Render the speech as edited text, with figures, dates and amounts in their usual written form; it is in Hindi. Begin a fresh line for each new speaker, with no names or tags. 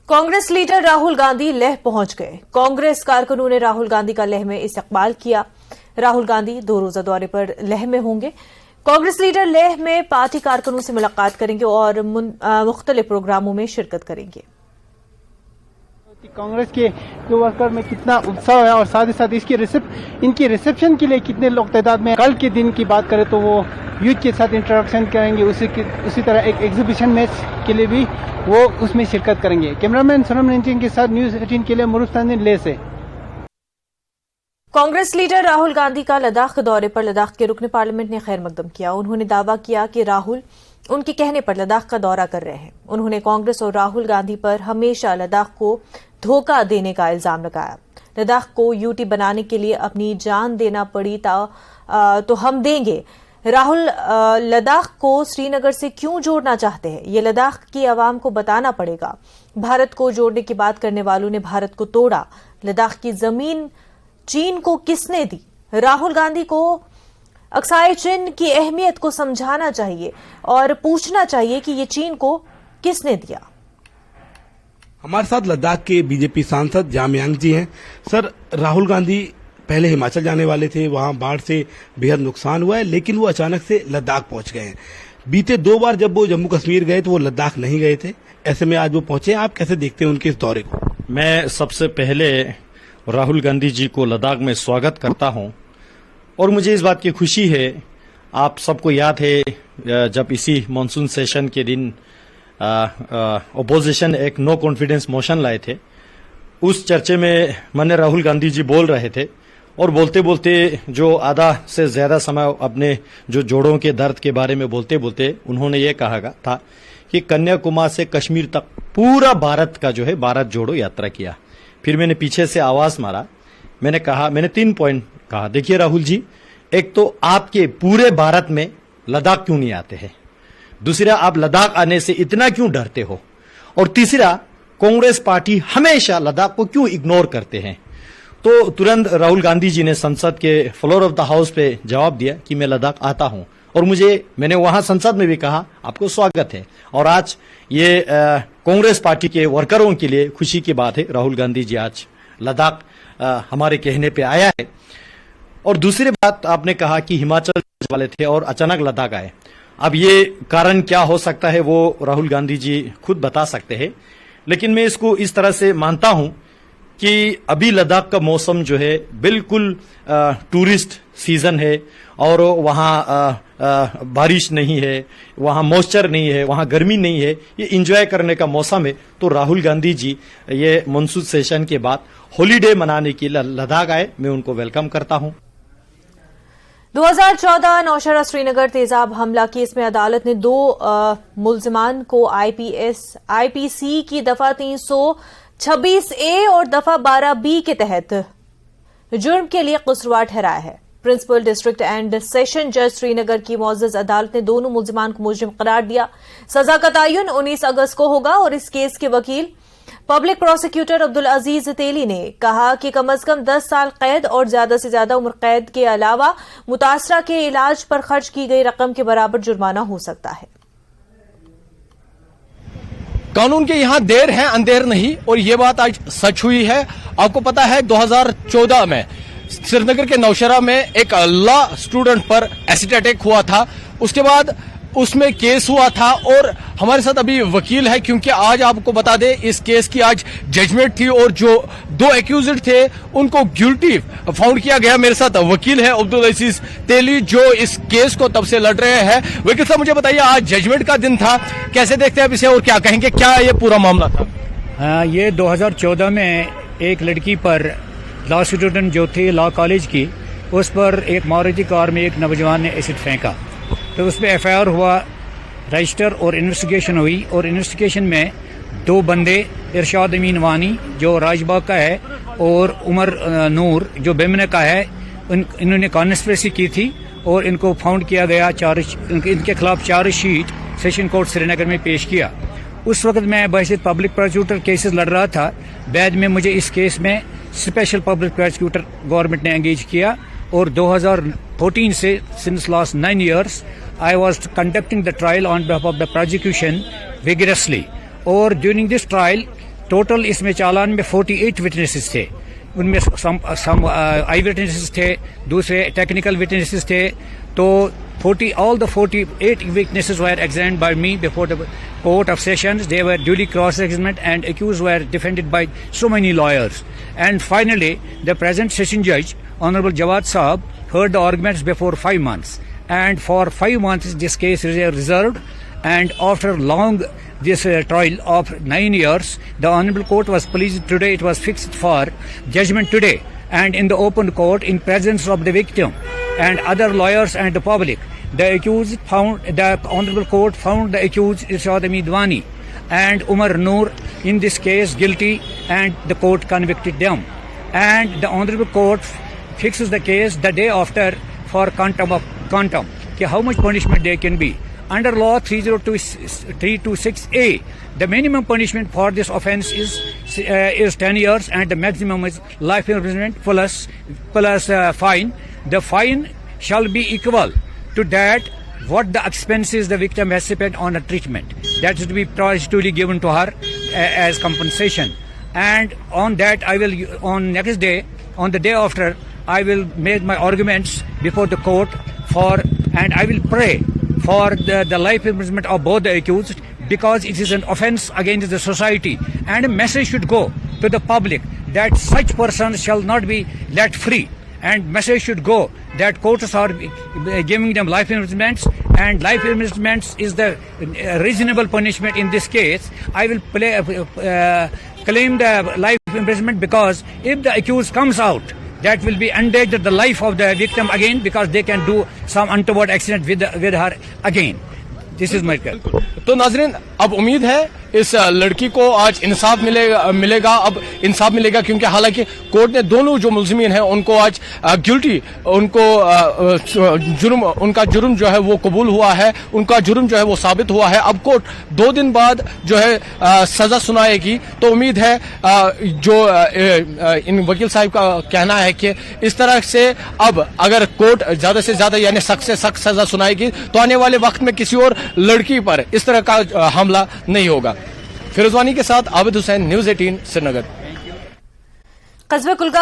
कांग्रेस लीडर राहुल गांधी लेह पहुंच गए। कांग्रेस कारकुनों ने राहुल गांधी का लेह में इस्तकबाल किया। राहुल गांधी 2 रोजा दौरे पर लेह में होंगे। कांग्रेस लीडर लेह में पार्टी कारकुनों से मुलाकात करेंगे और मुख्तलिफ प्रोग्रामों में शिरकत करेंगे।
कांग्रेस के जो वर्कर में कितना उत्साह है और साथ ही साथ इनकी रिसेप्शन के लिए कितने लोग तादाद में। कल के दिन की बात करें तो वो यूथ के साथ इंटरेक्शन करेंगे, उसी तरह एक एग्जीबिशन मैच के लिए भी वो उसमें शिरकत करेंगे। कैमरामैन सोनम रंजन के साथ न्यूज़ 18 के लिए मुरुस्तानी लेह से।
कांग्रेस लीडर राहुल गांधी का लद्दाख दौरे पर लद्दाख के रुकन पार्लियामेंट ने खैर मकदम किया। उन्होंने दावा किया कि राहुल उनके कहने पर लद्दाख का दौरा कर रहे हैं। उन्होंने कांग्रेस और राहुल गांधी पर हमेशा लद्दाख को धोखा देने का इल्जाम लगाया। लद्दाख को यूटी बनाने के लिए अपनी जान देना पड़ी तो हम देंगे। राहुल लद्दाख को श्रीनगर से क्यों जोड़ना चाहते हैं, ये लद्दाख की आवाम को बताना पड़ेगा। भारत को जोड़ने की बात करने वालों ने भारत को तोड़ा। लद्दाख की जमीन चीन को किसने दी? राहुल गांधी को अक्साई चीन की अहमियत को समझाना चाहिए और पूछना चाहिए कि ये चीन को किसने दिया।
हमारे साथ लद्दाख के बीजेपी सांसद जामयांग जी हैं। सर, राहुल गांधी पहले हिमाचल जाने वाले थे, वहां बाढ़ से बेहद नुकसान हुआ है, लेकिन वो अचानक से लद्दाख पहुंच गए हैं। बीते 2 बार जब वो जम्मू कश्मीर गए तो वो लद्दाख नहीं गए थे, ऐसे में आज वो पहुंचे। आप कैसे देखते हैं उनके इस दौरे को?
मैं सबसे पहले राहुल गांधी जी को लद्दाख में स्वागत करता हूं और मुझे इस बात की खुशी है, आप सबको याद है जब इसी मानसून सेशन के दिन अपोजिशन एक नो कॉन्फिडेंस मोशन लाए थे, उस चर्चे में माननीय राहुल गांधी जी बोल रहे थे और बोलते बोलते जो आधा से ज्यादा समय अपने जो जोड़ों के दर्द के बारे में बोलते बोलते उन्होंने ये कहा था कि कन्याकुमारी से कश्मीर तक पूरा भारत का जो है भारत जोड़ो यात्रा किया। फिर मैंने पीछे से आवाज मारा, मैंने 3 पॉइंट कहा। देखिए राहुल जी, एक तो आपके पूरे भारत में लद्दाख क्यों नहीं आते हैं, दूसरा आप लद्दाख आने से इतना क्यों डरते हो, और तीसरा कांग्रेस पार्टी हमेशा लद्दाख को क्यों इग्नोर करते हैं। तो तुरंत राहुल गांधी जी ने संसद के फ्लोर ऑफ द हाउस पे जवाब दिया कि मैं लद्दाख आता हूं और मैंने वहां संसद में भी कहा आपको स्वागत है। और आज ये कांग्रेस पार्टी के वर्करों के लिए खुशी की बात है, राहुल गांधी जी आज लद्दाख हमारे कहने पे आया है। और दूसरी बात, आपने कहा कि हिमाचल वाले थे और अचानक लद्दाख आए। अब ये कारण क्या हो सकता है वो राहुल गांधी जी खुद बता सकते हैं, लेकिन मैं इसको इस तरह से मानता हूं कि अभी लद्दाख का मौसम जो है बिल्कुल टूरिस्ट सीजन है और वहां बारिश नहीं है, वहां मॉइस्चर नहीं है, वहां गर्मी नहीं है, ये एंजॉय करने का मौसम है। तो राहुल गांधी जी ये मानसून सेशन के बाद हॉलीडे मनाने के लिए लद्दाख आए, मैं उनको वेलकम करता हूं।
2014 नौशहरा श्रीनगर तेजाब हमला केस में अदालत ने 2 मुल्जिमान को आईपीसी की दफा 326A और दफा 12B के तहत जुर्म के लिए कसूरवार ठहराया है। प्रिंसिपल डिस्ट्रिक्ट एंड सेशन जज श्रीनगर की मुअज़्ज़ज़ अदालत ने दोनों मुल्जिमान को मुजरिम करार दिया। सजा का तयन 19 अगस्त को होगा और इस केस के वकील पब्लिक प्रोसिक्यूटर अब्दुल अजीज तेली ने कहा कि कम अज कम 10 साल कैद और ज्यादा से ज्यादा उम्र कैद के अलावा मुतासरा के इलाज पर खर्च की गई रकम के बराबर जुर्माना हो सकता है।
कानून के यहाँ देर है अंधेर नहीं, और ये बात आज सच हुई है। आपको पता है 2014 में श्रीनगर के नौशहरा में एक लॉ स्टूडेंट पर एसिड अटैक हुआ था, उसके बाद उसमें केस हुआ था और हमारे साथ अभी वकील है, क्योंकि आज आपको बता दें इस केस की आज जजमेंट थी और जो 2 एक्यूज्ड थे उनको गिल्टी फाउंड किया गया। मेरे साथ वकील है अब्दुल अजीज तेली जो इस केस को तब से लड़ रहे हैं। वकील साहब, मुझे बताइए, आज जजमेंट का दिन था, कैसे देखते हैं आप इसे और क्या कहेंगे, क्या ये पूरा मामला था?
हाँ, ये 2014 में एक लड़की पर लॉ स्टूडेंट जो थी लॉ कॉलेज की, उस पर एक मारुति कार में एक नौजवान ने एसिड फेंका, तो उस पर FIR हुआ, रजिस्टर और इन्वेस्टिगेशन हुई। और इन्वेस्टिगेशन में 2 बंदे, इरशाद अमीन वानी जो राजबाग का है और उमर नूर जो बेमने का है, इन्होंने कॉन्स्पिरेसी की थी और इनको फाउंड किया गया। इनके खिलाफ चार्जशीट सेशन कोर्ट श्रीनगर में पेश किया। उस वक्त मैं बहसीत पब्लिक प्रोसिक्यूटर केसेस लड़ रहा था। बाद में मुझे इस केस में स्पेशल पब्लिक प्रोसिक्यूटर गवर्नमेंट ने एंगेज किया और 2014 से since last 9 years I was conducting the trial on behalf of the prosecution vigorously. और during this trial टोटल इसमें चालान में 48 विटनेसेस थे। उनमें सम आई विटनेसेस थे, दूसरे टेक्निकल विटनेसेस थे। तो all the 48 witnesses were examined by me before the Court of Sessions. They were duly cross-examined and accused were defended by so many lawyers. And finally, the present session judge, Honorable Jawad Saab, heard the arguments before 5 months. And for 5 months, this case is reserved. And after long this trial of 9 years, the Honorable Court was pleased today. It was fixed for judgment today. And in the open court, in presence of the victim and other lawyers and the public, the Honorable Court found the accused Irshad Hamid Wani and Umar Noor in this case guilty, and the court convicted them. And the Honorable Court fixes the case the day after for quantum. How much punishment there can be. Under law 326A, the minimum punishment for this offence is 10 years and the maximum is life imprisonment plus fine. The fine shall be equal to that what the expenses the victim has spent on a treatment. That is to be positively given to her as compensation. And on that I will, on next day, on the day after, I will make my arguments before the court and I will pray for the life imprisonment of both the accused, because it is an offence against the society, and a message should go to the public that such persons shall not be let free, and message should go that courts are giving them life imprisonments, and life imprisonments is the reasonable punishment in this case. I will claim the life imprisonment, because if the accused comes out, that will be endangered the life of the victim again, because they can do some untoward accident with her again. This is my call.
तो नाजरीन, अब उम्मीद है इस लड़की को आज इंसाफ मिलेगा। अब इंसाफ मिलेगा क्योंकि हालांकि कोर्ट ने दोनों जो मुल्जिमीन हैं उनको आज गिल्टी, उनको उनका जुर्म जो है वो कबूल हुआ है, उनका जुर्म जो है वो साबित हुआ है। अब कोर्ट 2 दिन बाद जो है सजा सुनाएगी। तो उम्मीद है जो इन वकील साहब का कहना है कि इस तरह से अब अगर कोर्ट ज्यादा से ज्यादा यानी सख्त से सख्त सजा सुनाएगी तो आने वाले वक्त में किसी और लड़की पर इस तरह का हमला नहीं होगा। फिरोजवानी के साथ आबिद हुसैन, न्यूज़ 18 श्रीनगर।
कस्बा कुलगाम